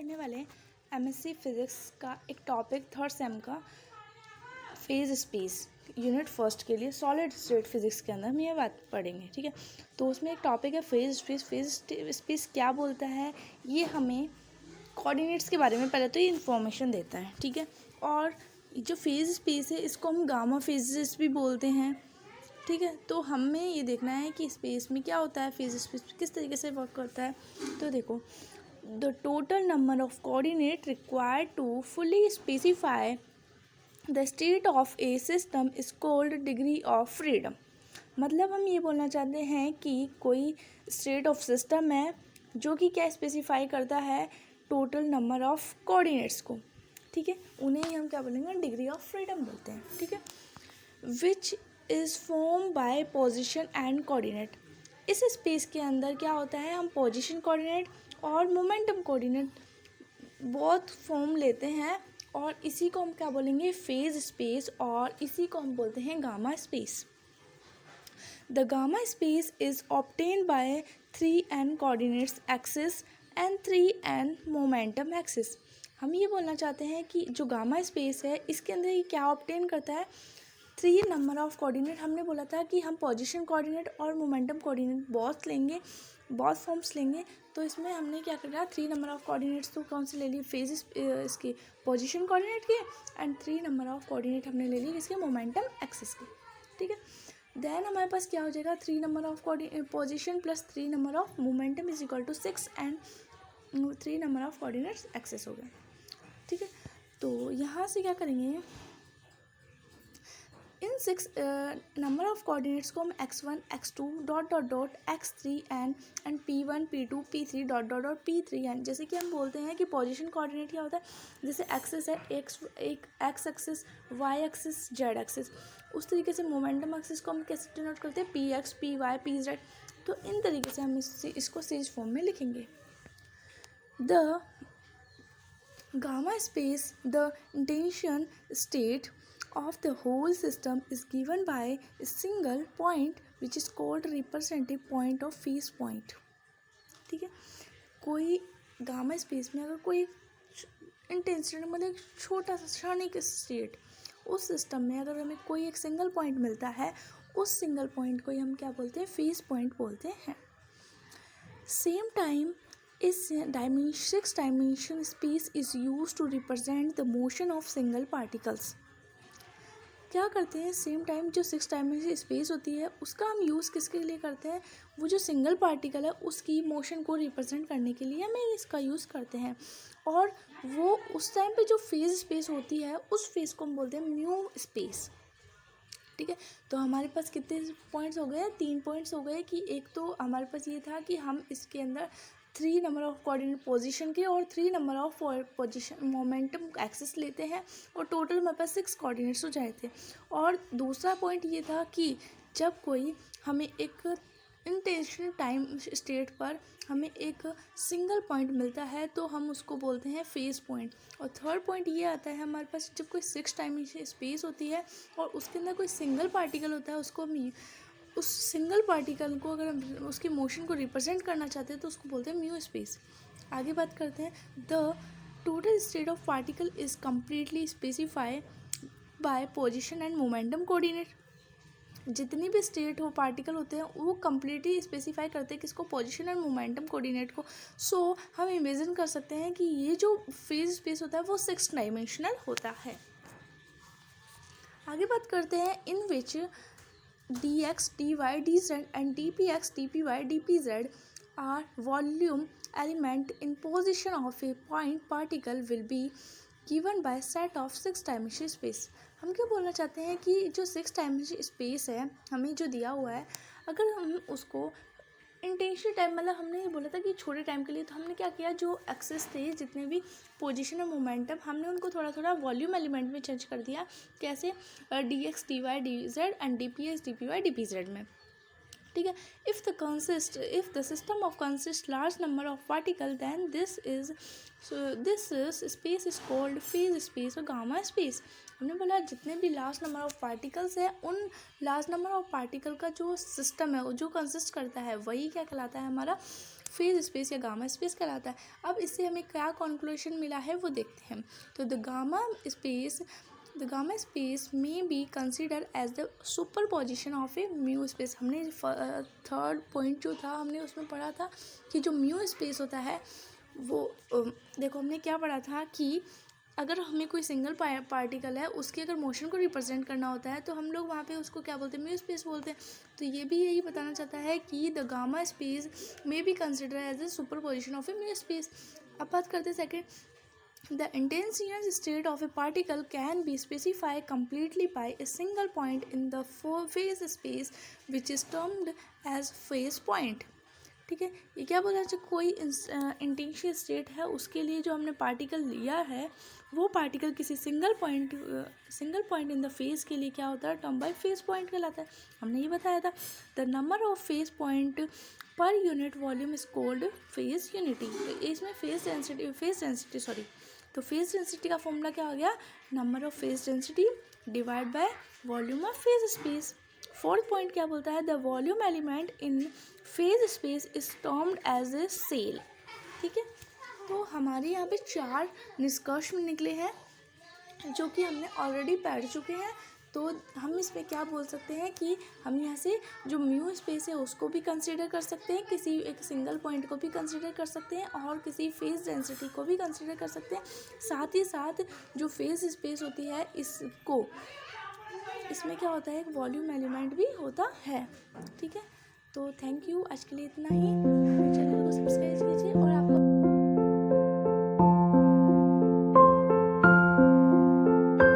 पढ़ने वाले हैं एमएससी फिज़िक्स का एक टॉपिक थर्ड सेम का फेज स्पेस यूनिट फर्स्ट के लिए सॉलिड स्टेट फिज़िक्स के अंदर हम ये बात पढ़ेंगे। ठीक है, तो उसमें एक टॉपिक है फेज स्पेस। फेज स्पेस क्या बोलता है, ये हमें कोऑर्डिनेट्स के बारे में पहले तो ये इन्फॉर्मेशन देता है। ठीक है, और जो फेज स्पेस है इसको हम गामा फेजेस भी बोलते हैं। ठीक है, तो हमें ये देखना है कि स्पेस में क्या होता है, फेज स्पेस किस तरीके से वर्क करता है। तो देखो, the total number of coordinate required to fully specify the state of a system is called degree of freedom. मतलब हम ये बोलना चाहते हैं कि कोई स्टेट ऑफ सिस्टम है जो कि क्या स्पेसिफाई करता है, टोटल नंबर ऑफ कोऑर्डिनेट्स को। ठीक है, उन्हें ही हम क्या बोलेंगे, डिग्री ऑफ फ्रीडम बोलते हैं। ठीक है, which is form by position and coordinate. इस स्पेस के अंदर क्या होता है, हम पोजीशन कोऑर्डिनेट और मोमेंटम कोऑर्डिनेट बहुत फॉर्म लेते हैं, और इसी को हम क्या बोलेंगे, फेज स्पेस, और इसी को हम बोलते हैं gamma space. The gamma space is obtained by 3n coordinates axis and 3n momentum axis. हम ये बोलना चाहते हैं कि जो गामा स्पेस है इसके अंदर ये क्या ऑब्टेन करता है, 3 नंबर ऑफ कोऑर्डिनेट। हमने बोला था कि हम पोजीशन कोऑर्डिनेट और मोमेंटम कोऑर्डिनेट बहुत लेंगे, बहुत फॉर्म्स लेंगे। तो इसमें हमने क्या करना, 3 नंबर ऑफ कोऑर्डिनेट्स तो कौन से ले लिए, फेजेस इसके पोजीशन कोऑर्डिनेट के, एंड 3 नंबर ऑफ कोऑर्डिनेट हमने ले लिए इसके मोमेंटम एक्सिस के। ठीक है, देन हमारे पास क्या हो जाएगा, 3 number of position plus 3 number of momentum is equal to 6 and 3 number of coordinates axis हो गए। ठीक है, तो यहाँ से क्या करेंगे, इन 6 नंबर ऑफ कोऑर्डिनेट्स को हम x1 x2 dot dot dot x3 and p1 p2 p3 dot dot dot p3n। जैसे कि हम बोलते हैं कि पोजीशन कोऑर्डिनेट क्या होता है, जैसे एक्सिस है एक x axis, y axis, z axis. उस तरीके से मोमेंटम एक्सिस को हम कैसे डिनोट करते हैं, px py pz। तो इन तरीके से हम इसको सीरीज फॉर्म में लिखेंगे। The gamma space, the intention state of the whole system is given by a single point which is called representative point of phase point। ठीक है, कोई गामा स्पेस में अगर कोई इंटेंसिटी मतलब एक छोटा सा क्षणिक स्टेट, उस सिस्टम में अगर हमें कोई एक सिंगल पॉइंट मिलता है, उस सिंगल पॉइंट को ही हम क्या बोलते हैं, फेज पॉइंट बोलते हैं। सेम टाइम इस 6 dimension space is use to represent the motion of single particles. क्या करते हैं, सेम टाइम जो 6 डायमेंशन स्पेस होती है उसका हम यूज़ किसके लिए करते हैं, वो जो सिंगल पार्टिकल है उसकी मोशन को रिप्रेजेंट करने के लिए हमें इसका यूज़ करते हैं। और वो उस टाइम पे जो फेज स्पेस होती है उस फेज को हम बोलते हैं म्यू स्पेस। ठीक है, तो हमारे पास कितने पॉइंट्स हो गए, 3 पॉइंट्स हो गए। कि एक तो हमारे पास ये था कि हम इसके अंदर 3 नंबर ऑफ कोऑर्डिनेट पोजीशन के और 3 number of position momentum axis लेते हैं, और टोटल हमारे पास 6 कोऑर्डिनेट्स हो जाए थे। और दूसरा पॉइंट ये था कि जब कोई हमें एक इंटेंशन टाइम स्टेट पर हमें एक सिंगल पॉइंट मिलता है तो हम उसको बोलते हैं फेज पॉइंट। और थर्ड पॉइंट ये आता है हमारे पास, जब कोई 6 डायमेंशन स्पेस होती है और उसके अंदर कोई सिंगल पार्टिकल होता है, उसको हम उस सिंगल पार्टिकल को अगर हम उसकी मोशन को रिप्रेजेंट करना चाहते हैं तो उसको बोलते हैं म्यू स्पेस। आगे बात करते हैं, the total state of particle is completely specify by position and momentum coordinate. जितनी भी स्टेट हो पार्टिकल होते हैं वो कम्प्लीटली स्पेसिफाई करते हैं किसको, पोजीशन एंड मोमेंटम कोऑर्डिनेट को। सो हम इमेजिन कर सकते हैं कि ये जो फेज स्पेस होता है वो 6 डायमेंशनल होता है। आगे बात करते हैं, इन विच dx, dy, dz and dpx, dpy, dpz are volume element in position of a point particle will be given by set of 6 dimension space। हम क्या बोलना चाहते हैं कि जो 6 डायमेंशन स्पेस है हमें जो दिया हुआ है, अगर हम उसको इंटेंशन टाइम, मतलब हमने ये बोला था कि छोटे टाइम के लिए, तो हमने क्या किया, जो एक्सेस थे जितने भी पोजीशन और मोमेंटम, हमने उनको थोड़ा थोड़ा वॉल्यूम एलिमेंट में चेंज कर दिया। कैसे, d x d y d z and d p s d p y d p z में। ठीक है, if the system of consist large number of particle then this space is called phase space और gamma space. हमने बोला जितने भी large number of particles है, उन लार्ज नंबर ऑफ पार्टिकल का जो सिस्टम है, जो कंसिस्ट करता है, वही क्या कहलाता है, हमारा फेज स्पेस या गामा स्पेस कहलाता है। अब इससे हमें क्या कॉन्क्लूजन मिला है वो देखते हैं। तो the gamma space may be consider as the superposition of a mu space. हमने थर्ड पॉइंट जो था हमने उसमें पढ़ा था कि जो म्यू स्पेस होता है वो देखो हमने क्या पढ़ा था कि अगर हमें कोई सिंगल पार्टिकल है उसके अगर मोशन को रिप्रेजेंट करना होता है तो हम लोग वहाँ पे उसको क्या बोलते हैं, म्यू स्पेस बोलते हैं। तो ये भी यही बताना चाहता है कि the gamma space may be consider as the superposition of a mu space. अब बात करते हैं second, the instantaneous state of a particle can be specified completely by a single point in the phase space which is termed as phase point। ठीक है, ये क्या बोला है, कोई इंटेंशियल स्टेट है उसके लिए जो हमने पार्टिकल लिया है वो पार्टिकल किसी single point in the phase के लिए क्या होता है, टर्म बाय फेज पॉइंट कहलाता है। हमने ये बताया था। The number of phase point per unit volume is called phase unity. तो इसमें फेज डेंसिटी का फॉर्मूला क्या हो गया, number of phase density divide by volume of phase space. Fourth point क्या बोलता है, the volume element in phase space is termed as a cell. ठीक है, तो हमारे यहाँ पे 4 निष्कर्ष निकले हैं जो कि हमने ऑलरेडी पढ़ चुके हैं। तो हम इसमें क्या बोल सकते हैं कि हम यहाँ से जो म्यू स्पेस है उसको भी कंसीडर कर सकते हैं, किसी एक सिंगल पॉइंट को भी कंसीडर कर सकते हैं और किसी फेज डेंसिटी को भी कंसीडर कर सकते हैं। साथ ही साथ जो फेज स्पेस होती है इसमें क्या होता है, एक वॉल्यूम एलिमेंट भी होता है। ठीक है, तो थैंक यू, आज के लिए इतना ही।